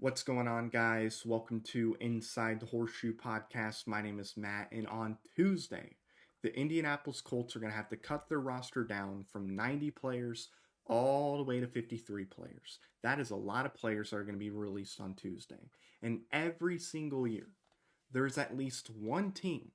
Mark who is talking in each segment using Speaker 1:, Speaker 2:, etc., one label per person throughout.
Speaker 1: What's going on, guys? Welcome to Inside the Horseshoe Podcast. My name is Matt, and on Tuesday, the Indianapolis Colts are going to have to cut their roster down from 90 players all the way to 53 players. That is a lot of players that are going to be released on Tuesday. And every single year, there's at least one team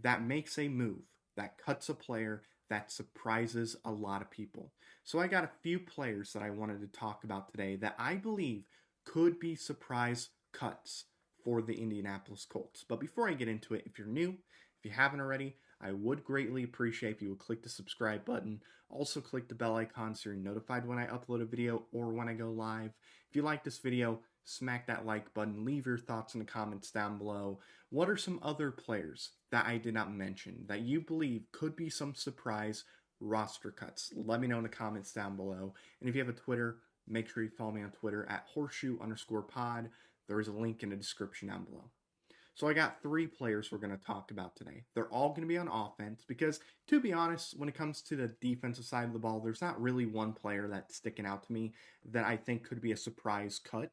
Speaker 1: that makes a move, that cuts a player, that surprises a lot of people. So I got a few players that I wanted to talk about today that I believe could be surprise cuts for the Indianapolis Colts. But before I get into it, if you're new, if you haven't already, I would greatly appreciate if you would click the subscribe button. Also click the bell icon so you're notified when I upload a video or when I go live. If you like this video, smack that like button. Leave your thoughts in the comments down below. What are some other players that I did not mention that you believe could be some surprise roster cuts? Let me know in the comments down below. And if you have a Twitter, make sure you follow me on Twitter at horseshoe_pod. There is a link in the description down below. So I got three players we're going to talk about today. They're all going to be on offense because, to be honest, when it comes to the defensive side of the ball, there's not really one player that's sticking out to me that I think could be a surprise cut.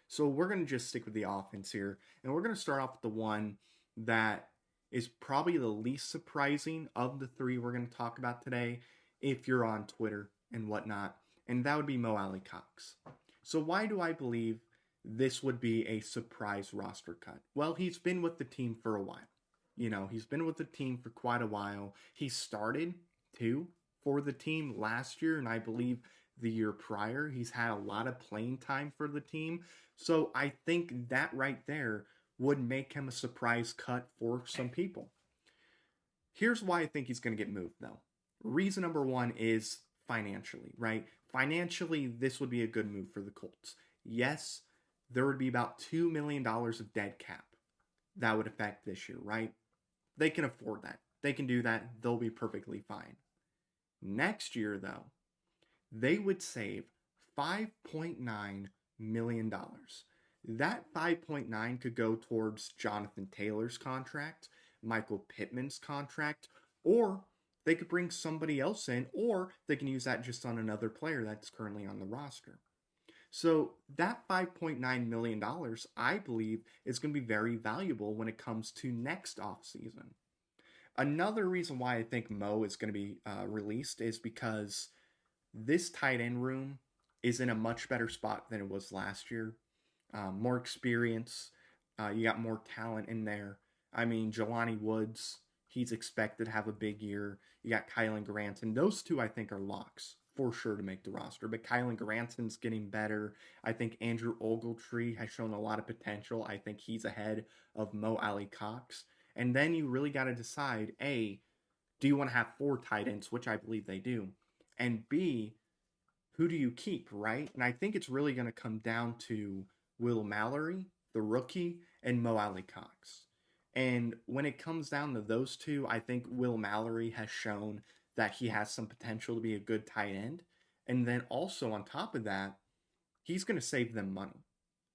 Speaker 1: So we're going to just stick with the offense here. And we're going to start off with the one that is probably the least surprising of the three we're going to talk about today if you're on Twitter and whatnot. And that would be Mo Alie-Cox. So why do I believe this would be a surprise roster cut? Well, he's been with the team for a while. He's been with the team for quite a while. He started, too, for the team last year, and I believe the year prior. He's had a lot of playing time for the team. So I think that right there would make him a surprise cut for some people. Here's why I think he's going to get moved, though. Reason number one is financially, right? Financially, this would be a good move for the Colts. Yes, there would be about $2 million of dead cap that would affect this year, right? They can afford that. They can do that. They'll be perfectly fine. Next year, though, they would save $5.9 million. That 5.9 could go towards Jonathan Taylor's contract, Michael Pittman's contract, or they could bring somebody else in, or they can use that just on another player that's currently on the roster. So that $5.9 million, I believe, is going to be very valuable when it comes to next offseason. Another reason why I think Mo is going to be released is because this tight end room is in a much better spot than it was last year. More experience. You got more talent in there. I mean, Jelani Woods, he's expected to have a big year. You got Kylan Granson. Those two, I think, are locks for sure to make the roster. But Kylan Granson's getting better. I think Andrew Ogletree has shown a lot of potential. I think he's ahead of Mo Alie-Cox. And then you really got to decide, A, do you want to have 4 tight ends, which I believe they do? And B, who do you keep, right? And I think it's really going to come down to Will Mallory, the rookie, and Mo Alie-Cox. And when it comes down to those two, I think Will Mallory has shown that he has some potential to be a good tight end. And then also on top of that, he's going to save them money.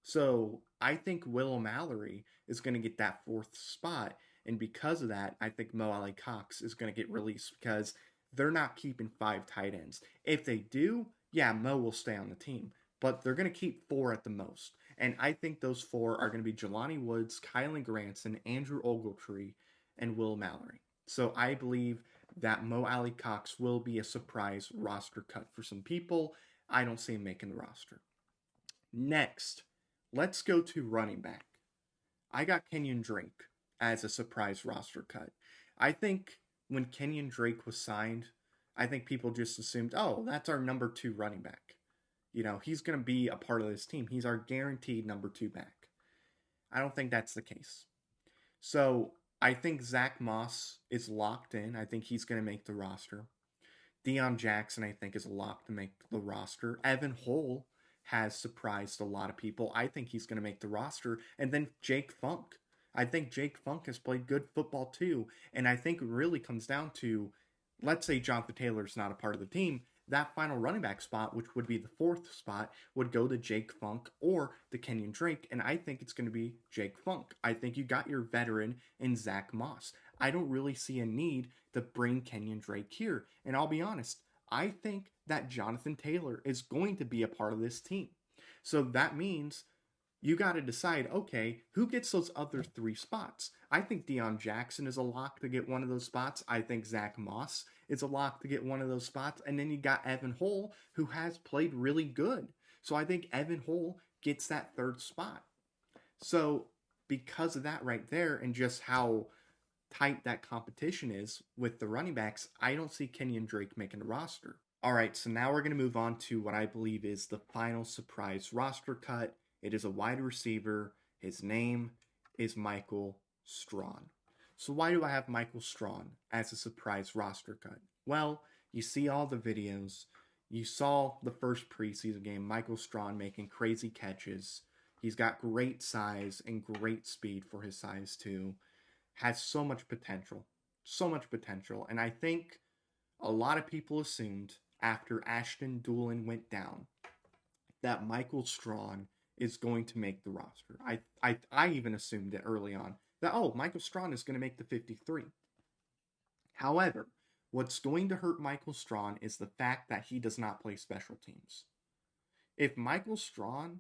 Speaker 1: So I think Will Mallory is going to get that 4th spot. And because of that, I think Mo Alie-Cox is going to get released because they're not keeping 5 tight ends. If they do, yeah, Mo will stay on the team. But they're going to keep 4 at the most. And I think those 4 are going to be Jelani Woods, Kylan Granson, Andrew Ogletree, and Will Mallory. So I believe that Mo Alie-Cox will be a surprise roster cut for some people. I don't see him making the roster. Next, let's go to running back. I got Kenyon Drake as a surprise roster cut. I think when Kenyon Drake was signed, I think people just assumed, oh, that's our number 2 running back. He's going to be a part of this team. He's our guaranteed number 2 back. I don't think that's the case. So I think Zach Moss is locked in. I think he's going to make the roster. Deion Jackson, I think, is locked to make the roster. Evan Hull has surprised a lot of people. I think he's going to make the roster. And then Jake Funk. I think Jake Funk has played good football too. And I think it really comes down to, let's say Jonathan Taylor's not a part of the team. That final running back spot, which would be the 4th spot, would go to Jake Funk or to Kenyon Drake, and I think it's going to be Jake Funk. I think you got your veteran in Zach Moss. I don't really see a need to bring Kenyon Drake here, and I'll be honest, I think that Jonathan Taylor is going to be a part of this team. So that means you got to decide, okay, who gets those other three spots? I think Deion Jackson is a lock to get one of those spots. I think Zach Moss is a lock to get one of those spots. And then you got Evan Hull, who has played really good. So I think Evan Hull gets that third spot. So because of that right there and just how tight that competition is with the running backs, I don't see Kenyon Drake making the roster. All right, so now we're going to move on to what I believe is the final surprise roster cut. It is a wide receiver. His name is Michael Strawn. So, why do I have Michael Strawn as a surprise roster cut? Well, you see all the videos. You saw the first preseason game, Michael Strawn making crazy catches. He's got great size and great speed for his size, too. Has so much potential. So much potential. And I think a lot of people assumed after Ashton Doolin went down that Michael Strawn is going to make the roster. I even assumed it early on that, oh, Michael Strawn is going to make the 53. However, what's going to hurt Michael Strawn is the fact that he does not play special teams. If Michael Strawn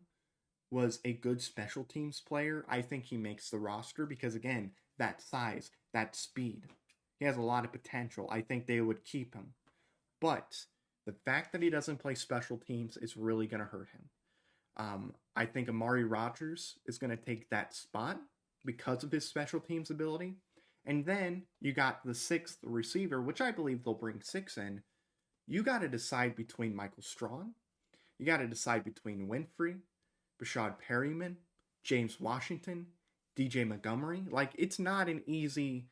Speaker 1: was a good special teams player, I think he makes the roster because, again, that size, that speed. He has a lot of potential. I think they would keep him. But the fact that he doesn't play special teams is really going to hurt him. I think Amari Rogers is going to take that spot because of his special teams ability. And then you got the sixth receiver, which I believe they'll bring six in. You got to decide between Michael Strawn. You got to decide between Winfrey, Bashad Perryman, James Washington, DJ Montgomery. Like, it's not an easy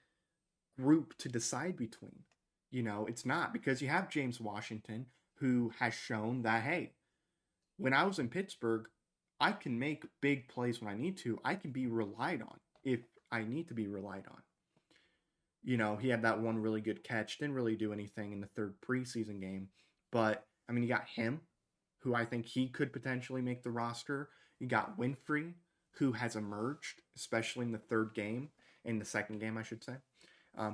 Speaker 1: group to decide between. It's not, because you have James Washington, who has shown that, hey, when I was in Pittsburgh, I can make big plays when I need to. I can be relied on if I need to be relied on. He had that one really good catch, didn't really do anything in the third preseason game. But, I mean, you got him, who I think he could potentially make the roster. You got Winfrey, who has emerged, especially in the second game, I should say.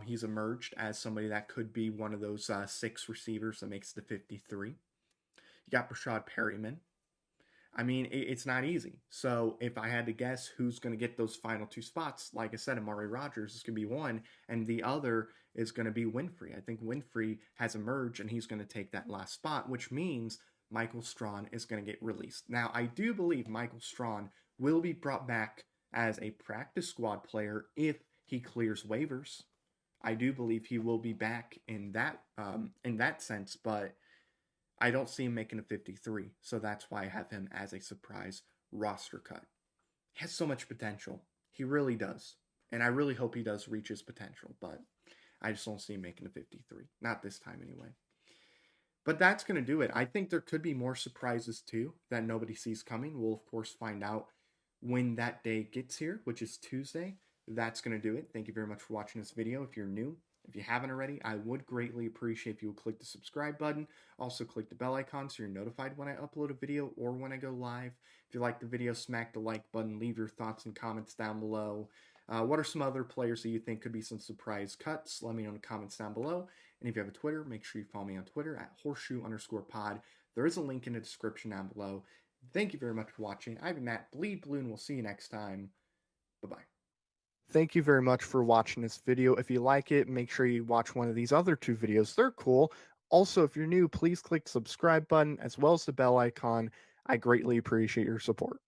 Speaker 1: He's emerged as somebody that could be one of those six receivers that makes the 53. You got Bashad Perryman. I mean, it's not easy. So if I had to guess who's going to get those final two spots, like I said, Amari Rogers is going to be one, and the other is going to be Winfrey. I think Winfrey has emerged, and he's going to take that last spot, which means Michael Strawn is going to get released. Now, I do believe Michael Strawn will be brought back as a practice squad player if he clears waivers. I do believe he will be back in that sense, but I don't see him making a 53, so that's why I have him as a surprise roster cut. He has so much potential. He really does. And I really hope he does reach his potential, but I just don't see him making a 53. Not this time, anyway. But that's going to do it. I think there could be more surprises, too, that nobody sees coming. We'll, of course, find out when that day gets here, which is Tuesday. That's going to do it. Thank you very much for watching this video. If you're new, if you haven't already, I would greatly appreciate if you would click the subscribe button. Also, click the bell icon so you're notified when I upload a video or when I go live. If you like the video, smack the like button. Leave your thoughts and comments down below. What are some other players that you think could be some surprise cuts? Let me know in the comments down below. And if you have a Twitter, make sure you follow me on Twitter at horseshoe_pod. There is a link in the description down below. Thank you very much for watching. I've been Matt Bleed Blue, and we'll see you next time. Bye-bye. Thank you very much for watching this video. If you like it, make sure you watch one of these other two videos. They're cool. Also, if you're new, please click the subscribe button as well as the bell icon. I greatly appreciate your support.